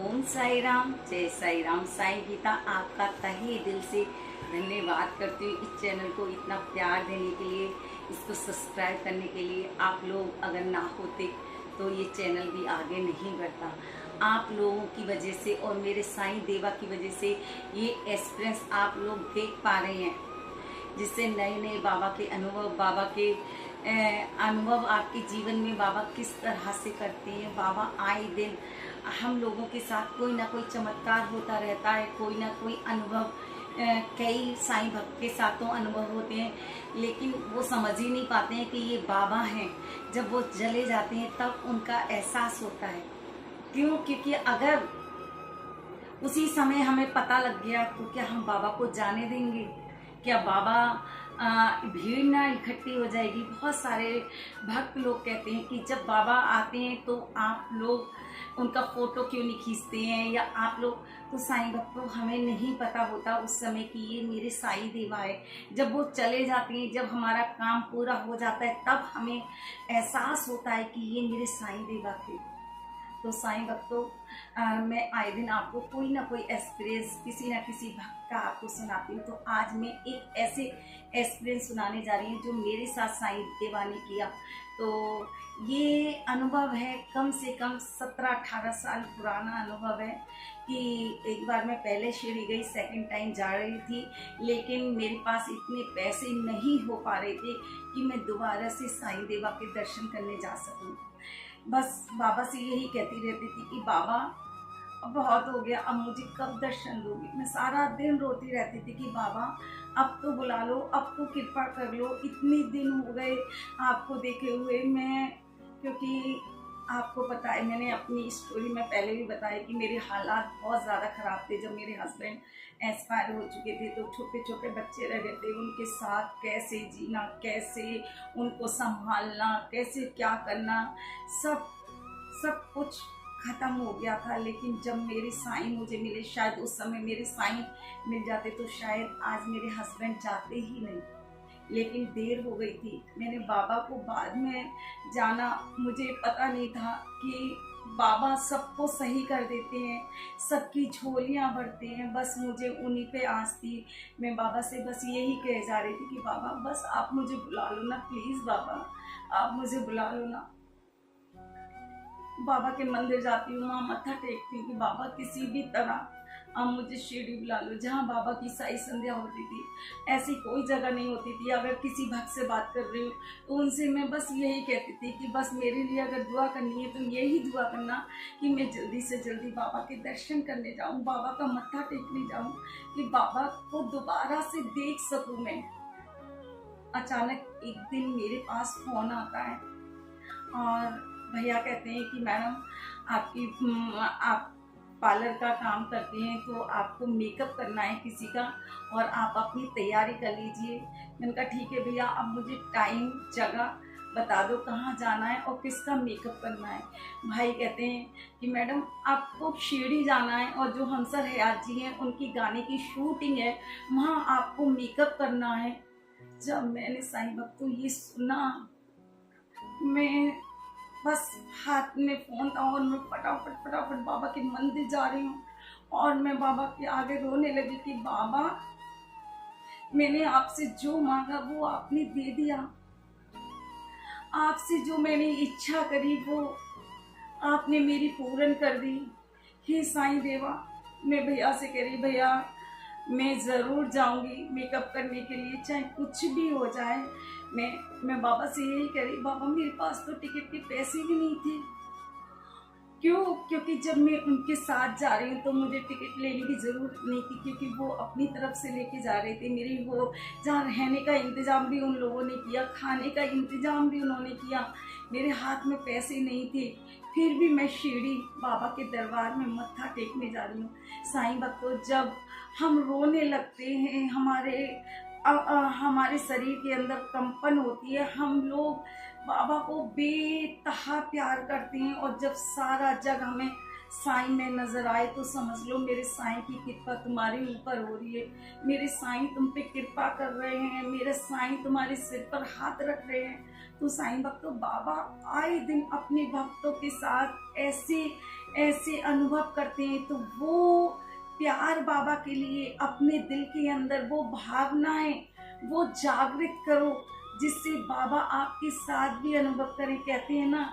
ओम साई राम, जय साई राम। साईं गीता आपका तहे दिल से धन्यवाद करती हूँ इस चैनल को इतना प्यार देने के लिए, इसको सब्सक्राइब करने के लिए। आप लोग अगर ना होते तो ये चैनल भी आगे नहीं बढ़ता। आप लोगों की वजह से और मेरे साईं देवा की वजह से ये एक्सपीरियंस आप लोग देख पा रहे हैं, जिससे नए नए बाबा के अनुभव, बाबा के अनुभव आपके जीवन में बाबा किस तरह से करते हैं। बाबा आए दिन हम लोगों के साथ कोई ना कोई चमत्कार होता रहता है, कोई ना कोई अनुभव। कई साईं भक्त के साथ तो अनुभव होते हैं, लेकिन वो समझ ही नहीं पाते हैं कि ये बाबा हैं। जब वो चले जाते हैं तब उनका एहसास होता है। क्यों? क्योंकि अगर उसी समय हमें पता लग गया तो क्या हम बाबा को जाने देंगे? क्या बाबा भीड़ ना इकट्ठी हो जाएगी? बहुत सारे भक्त लोग कहते हैं कि जब बाबा आते हैं तो आप लोग उनका फोटो क्यों नहीं खींचते हैं, या आप लोग। तो साईं भक्तों, हमें नहीं पता होता उस समय कि ये मेरे साईं देवा है। जब वो चले जाते हैं, जब हमारा काम पूरा हो जाता है, तब हमें एहसास होता है कि ये मेरे साईं देवा थे। तो साईं भक्तों, मैं आए दिन आपको कोई ना कोई एक्सपीरियंस किसी न किसी भक्त का आपको सुनाती हूँ। तो आज मैं एक ऐसे एक्सपीरियंस सुनाने जा रही हूँ जो मेरे साथ साईं देवा ने किया। तो ये अनुभव है कम से कम 17-18 साल पुराना अनुभव है कि एक बार मैं पहले शिरडी गई, सेकंड टाइम जा रही थी, लेकिन मेरे पास इतने पैसे नहीं हो पा रहे थे कि मैं दोबारा से साईं देवा के दर्शन करने जा सकूँ। बस बाबा से यही कहती रहती थी कि बाबा अब बहुत हो गया, अब मुझे कब दर्शन दोगे। मैं सारा दिन रोती रहती थी कि बाबा अब तो बुला लो, अब तो कृपा कर लो, इतने दिन हो गए आपको देखे हुए। मैं, क्योंकि आपको पता है, मैंने अपनी स्टोरी में पहले भी बताया कि मेरे हालात बहुत ज़्यादा ख़राब थे। जब मेरे हस्बैंड एक्सपायर हो चुके थे तो छोटे छोटे बच्चे रह गए थे, उनके साथ कैसे जीना, कैसे उनको संभालना, कैसे क्या करना, सब कुछ ख़त्म हो गया था। लेकिन जब मेरे साईं मुझे मिले, शायद उस समय मेरे साईं मिल जाते तो शायद आज मेरे हस्बैंड जाते ही नहीं। लेकिन देर हो गई थी। मैंने बाबा को बाद में जाना, मुझे पता नहीं था कि बाबा सबको सही कर देते हैं, सबकी झोलियाँ भरते हैं। बस मुझे उन्हीं पे आस थी। मैं बाबा से बस यही कह जा रही थी कि बाबा बस आप मुझे बुला लो ना, प्लीज़ बाबा आप मुझे बुला लो ना। बाबा के मंदिर जाती हूँ, वहाँ मत्था टेकती हूँ कि बाबा किसी भी तरह आप मुझे शिरडी बुला लो, जहाँ बाबा की साई संध्या होती थी। ऐसी कोई जगह नहीं होती थी। अगर किसी भक्त से बात कर रही हूँ तो उनसे मैं बस यही कहती थी कि बस मेरे लिए अगर दुआ करनी है तो यही दुआ करना कि मैं जल्दी से जल्दी बाबा के दर्शन करने जाऊँ, बाबा का मत्था टेकने जाऊँ, कि बाबा को दोबारा से देख सकूँ मैं। अचानक एक दिन मेरे पास फ़ोन आता है और भैया कहते हैं कि मैडम आप पार्लर का काम करती हैं तो आपको मेकअप करना है किसी का, और आप अपनी तैयारी कर लीजिए। मैंने कहा ठीक है भैया, अब मुझे टाइम जगह बता दो, कहाँ जाना है और किसका मेकअप करना है। भाई कहते हैं कि मैडम आपको शिरडी जाना है और जो हंसर हयात जी हैं उनकी गाने की शूटिंग है, वहाँ आपको मेकअप करना है। जब मैंने साईं भक्तों ये सुना, मैं बस हाथ में फ़ोन था और मैं फटाफट बाबा के मंदिर जा रही हूँ और मैं बाबा के आगे रोने लगी कि बाबा मैंने आपसे जो मांगा वो आपने दे दिया, आपसे जो मैंने इच्छा करी वो आपने मेरी पूर्ण कर दी। हे साईं देवा, मैं भैया से कह रही, भैया मैं ज़रूर जाऊंगी मेकअप करने के लिए, चाहे कुछ भी हो जाए। मैं बाबा से यही कह रही, बाबा मेरे पास तो टिकट के पैसे भी नहीं थे। क्यों? क्योंकि जब मैं उनके साथ जा रही हूँ तो मुझे टिकट लेने की ज़रूरत नहीं थी, क्योंकि वो अपनी तरफ से लेके जा रहे थे। मेरी वो जहाँ रहने का इंतज़ाम भी उन लोगों ने किया, खाने का इंतज़ाम भी उन्होंने किया। मेरे हाथ में पैसे नहीं थे, फिर भी मैं शिरडी बाबा के दरबार में मत्था टेकने जा रही हूँ। साईं भक्तों, जब हम रोने लगते हैं, हमारे शरीर के अंदर कंपन होती है, हम लोग बाबा को बेतहा प्यार करते हैं, और जब सारा जग हमें साईं में नजर आए तो समझ लो मेरे साईं की कृपा तुम्हारे ऊपर हो रही है। मेरे साईं तुम पे कृपा कर रहे हैं, मेरे साईं तुम्हारे सिर पर हाथ रख रहे हैं। तो साईं भक्तों, बाबा आए दिन अपने भक्तों के साथ ऐसे ऐसे अनुभव करते हैं, तो वो प्यार बाबा के लिए अपने दिल के अंदर वो भावनाएं वो जागृत करो, जिससे बाबा आपके साथ भी अनुभव करें। कहते हैं ना,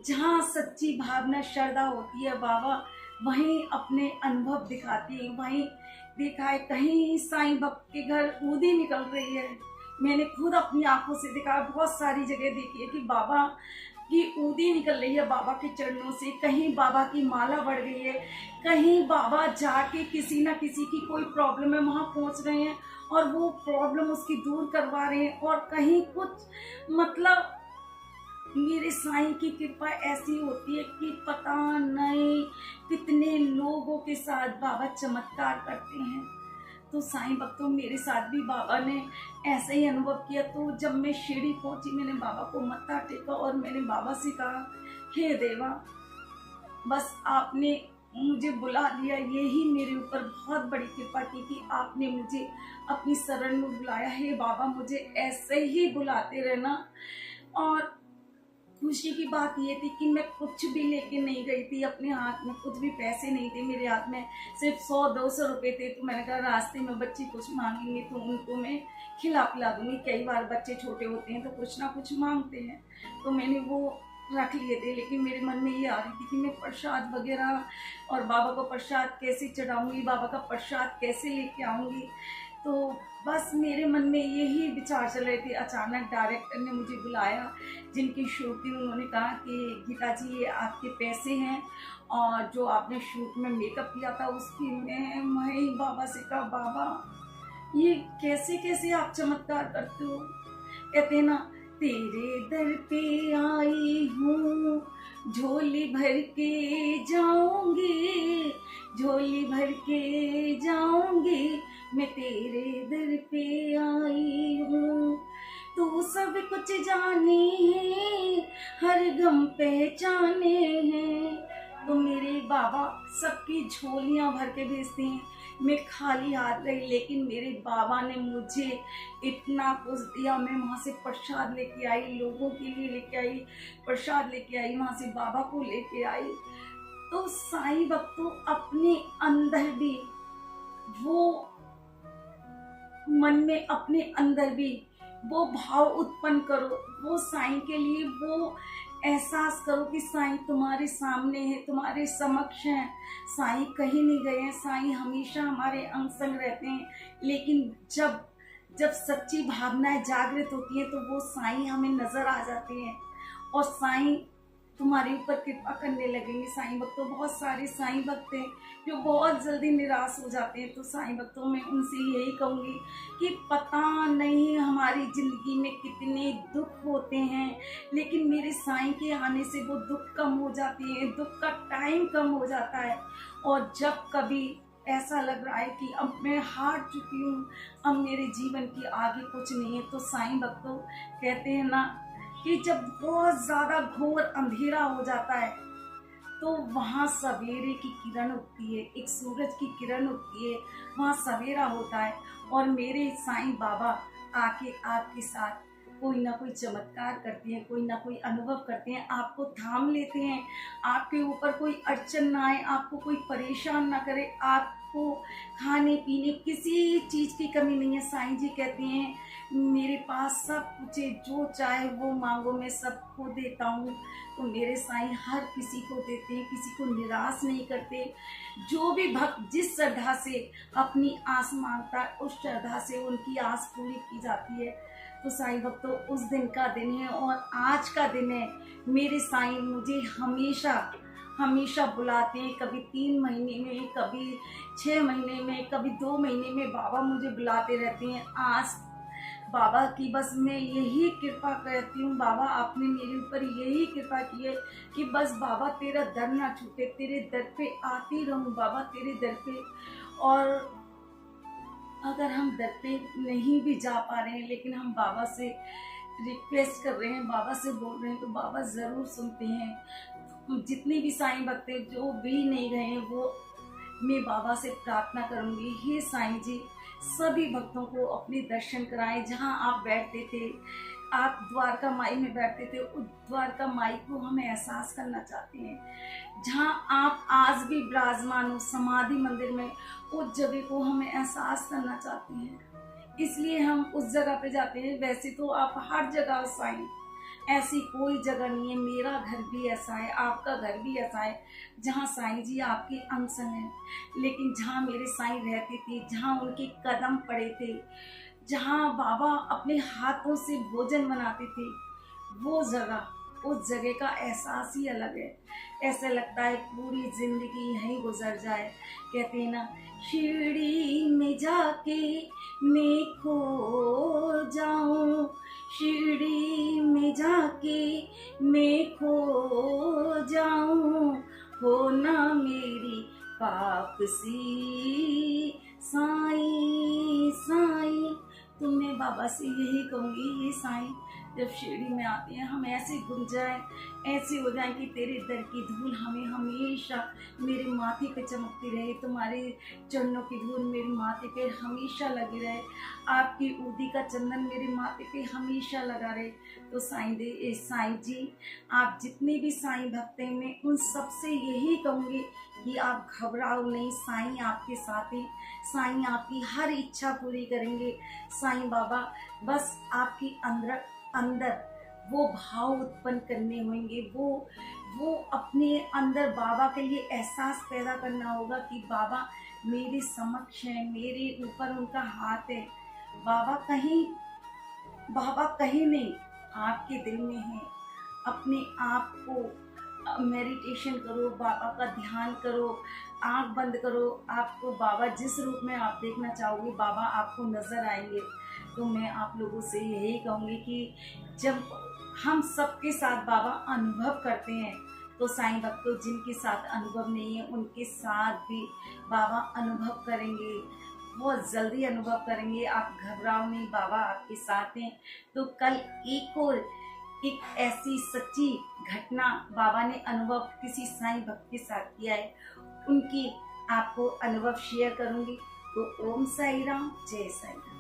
जहाँ सच्ची भावना श्रद्धा होती है बाबा वहीं अपने अनुभव दिखाती है। वहीं देखा है कहीं साईं भक्त के घर ऊदी निकल रही है, मैंने खुद अपनी आंखों से देखा, बहुत सारी जगह देखी है कि बाबा की ऊदी निकल रही है बाबा के चरणों से, कहीं बाबा की माला बढ़ गई है, कहीं बाबा जाके किसी ना किसी की कोई प्रॉब्लम है वहां पहुंच रहे हैं और वो प्रॉब्लम उसकी दूर करवा रहे हैं, और कहीं कुछ मतलब मेरे साईं की कृपा ऐसी होती है कि पता नहीं कितने लोगों के साथ बाबा चमत्कार करते हैं। तो साईं भक्तों, मेरे साथ भी बाबा ने ऐसा ही अनुभव किया। तो जब मैं शिरडी पहुंची, मैंने बाबा को मत्था टेका और मैंने बाबा से कहा, हे देवा, बस आपने मुझे बुला लिया, यही मेरे ऊपर बहुत बड़ी कृपा की कि आपने मुझे अपनी शरण में बुलाया। हे बाबा, मुझे ऐसे ही बुलाते रहना। और खुशी की बात ये थी कि मैं कुछ भी लेके नहीं गई थी, अपने हाथ में कुछ भी पैसे नहीं थे, मेरे हाथ में सिर्फ 100-200 रुपए थे। तो मैंने कहा रास्ते में बच्चे कुछ मांगेंगे तो उनको मैं खिला पिला दूंगी। कई बार बच्चे छोटे होते हैं तो कुछ ना कुछ मांगते हैं, तो मैंने वो रख लिए थे। लेकिन मेरे मन में ये आ रही थी कि मैं प्रसाद वगैरह और बाबा को प्रसाद कैसे चढ़ाऊंगी, बाबा का प्रसाद कैसे लेके आऊंगी। तो बस मेरे मन में यही विचार चल रहे थे। अचानक डायरेक्टर ने मुझे बुलाया, जिनकी शूट थी, उन्होंने कहा कि गीता जी, ये आपके पैसे हैं और जो आपने शूट में मेकअप किया था उसकी। मैं बाबा से कहा, बाबा ये कैसे कैसे आप चमत्कार करते हो। कहते हैं ना, तेरे दर पे आई हूँ, झोली भर के जाऊंगी, झोली भर के जाऊंगी, मैं तेरे दर पे आई हूँ। तू सब कुछ जाने है, हर गम पहचाने हैं। तो मेरे बाबा सबकी झोलियां भर के भेजते हैं। मैं खाली हाथ गई, लेकिन मेरे बाबा ने मुझे इतना कुछ दिया। मैं वहाँ से प्रसाद लेके आई, लोगों के लिए लेके आई, प्रसाद लेके आई, वहाँ से बाबा को लेके आई। तो साईं भक्तों, अपने अंदर भी वो मन में, अपने अंदर भी वो भाव उत्पन्न करो, वो साईं के लिए वो एहसास करो कि साईं तुम्हारे सामने है, तुम्हारे समक्ष हैं। साईं कहीं नहीं गए हैं, साईं हमेशा हमारे अंग संग रहते हैं। लेकिन जब जब सच्ची भावनाएं जागृत होती हैं तो वो साईं हमें नजर आ जाते हैं और साईं तुम्हारे ऊपर कृपा करने लगेंगे। साईं भक्तों, बहुत सारे साईं भक्त हैं जो बहुत जल्दी निराश हो जाते हैं। तो साईं भक्तों, मैं उनसे यही कहूँगी कि पता नहीं हमारी जिंदगी में कितने दुख होते हैं, लेकिन मेरे साईं के आने से वो दुख कम हो जाते हैं, दुख का टाइम कम हो जाता है। और जब कभी ऐसा लग रहा है कि अब मैं हार चुकी हूँ, अब मेरे जीवन की आगे कुछ नहीं है, तो साईं भक्तों कहते हैं ना कि जब बहुत ज्यादा घोर अंधेरा हो जाता है तो वहाँ सवेरे की किरण उगती है, एक सूरज की किरण उगती है, वहाँ सवेरा होता है। और मेरे साईं बाबा आके आपके साथ कोई ना कोई चमत्कार करते हैं, कोई ना कोई अनुभव करते हैं, आपको थाम लेते हैं, आपके ऊपर कोई अड़चन ना आए, आपको कोई परेशान ना करे, आपको खाने पीने किसी चीज की कमी नहीं है। साईं जी कहते हैं, मेरे पास सब कुछ है, जो चाहे वो मांगो, मैं सबको देता हूँ। तो मेरे साईं हर किसी को देते हैं, किसी को निराश नहीं करते। जो भी भक्त जिस श्रद्धा से अपनी आस मांगता है, उस श्रद्धा से उनकी आस पूरी की जाती है। तो साईं भक्तों, उस दिन का दिन है और आज का दिन है। मेरे साईं मुझे हमेशा हमेशा बुलाते हैं, कभी 3 महीने में, कभी 6 महीने में, कभी 2 महीने में बाबा मुझे बुलाते रहते हैं। आज बाबा की बस मैं यही कृपा करती हूँ, बाबा आपने मेरे ऊपर यही कृपा की है कि बस बाबा तेरा दर ना छूटे, तेरे दर पे आती रहूँ बाबा, तेरे दर पे। और अगर हम दर पे नहीं भी जा पा रहे हैं, लेकिन हम बाबा से रिक्वेस्ट कर रहे हैं, बाबा से बोल रहे हैं, तो बाबा ज़रूर सुनते हैं। जितने भी साईं भक्त जो भी नहीं गए हैं, वो मैं बाबा से प्रार्थना करूंगी, हे साईं जी, सभी भक्तों को अपने दर्शन कराएं। जहां आप बैठते थे आप द्वारका माई में बैठते थे, उस द्वारका माई को हम एहसास करना चाहते हैं। जहाँ आप आज भी विराजमान हो समाधि मंदिर में, उस जगह को हम एहसास करना चाहते हैं, इसलिए हम उस जगह पे जाते हैं। वैसे तो आप हर जगह साईं, ऐसी कोई जगह नहीं है, मेरा घर भी ऐसा है, आपका घर भी ऐसा है जहाँ साईं जी आपके अंश हैं। लेकिन जहाँ मेरे साईं रहते थे, जहाँ उनके कदम पड़े थे, जहाँ बाबा अपने हाथों से भोजन बनाते थे, वो जगह, उस जगह का एहसास ही अलग है। ऐसे लगता है पूरी जिंदगी यहीं गुजर जाए। कहते हैं ना, शिरडी में जाके मैं खो जाऊं, शिरडी में जाके मैं खो जाऊं, हो ना मेरी पाप सी साईं साईं। तो मैं बाबा से यही कहूँगी, ये साईं जब शिरडी में आते हैं हम ऐसे गुम जाए, ऐसे हो जाए कि तेरे दर की धूल हमें हमेशा मेरे माथे पे चमकती रहे, तुम्हारे चरणों की धूल मेरे माथे पे हमेशा लगी रहे, आपकी उदी का चंदन मेरे माथे पे हमेशा लगा रहे। तो साईं जी, आप जितने भी साईं भक्त हैं, मैं उन सबसे यही कहूँगी कि आप घबराओ नहीं, साईं आपके साथ हैं, साईं आपकी हर इच्छा पूरी करेंगे। साईं बाबा बस आपकी अंदर वो भाव उत्पन्न करने होंगे, वो अपने अंदर बाबा के लिए एहसास पैदा करना होगा कि बाबा मेरे समक्ष है, मेरे ऊपर उनका हाथ है। बाबा कहीं नहीं, आपके दिल में है। अपने आप को मेडिटेशन करो, बाबा का ध्यान करो, आंख बंद करो, आपको बाबा जिस रूप में आप देखना चाहोगे बाबा आपको नजर आएंगे। तो मैं आप लोगों से यही कहूँगी कि जब हम सबके साथ बाबा अनुभव करते हैं, तो साईं भक्तों जिनके साथ अनुभव नहीं है उनके साथ भी बाबा अनुभव करेंगे, बहुत जल्दी अनुभव करेंगे। आप घबराओ नहीं, बाबा आपके साथ हैं। तो कल एक ऐसी सच्ची घटना बाबा ने अनुभव किसी साईं भक्त के साथ किया है, उनकी आपको अनुभव शेयर करूंगी। तो ओम साई राम, जय साई राम।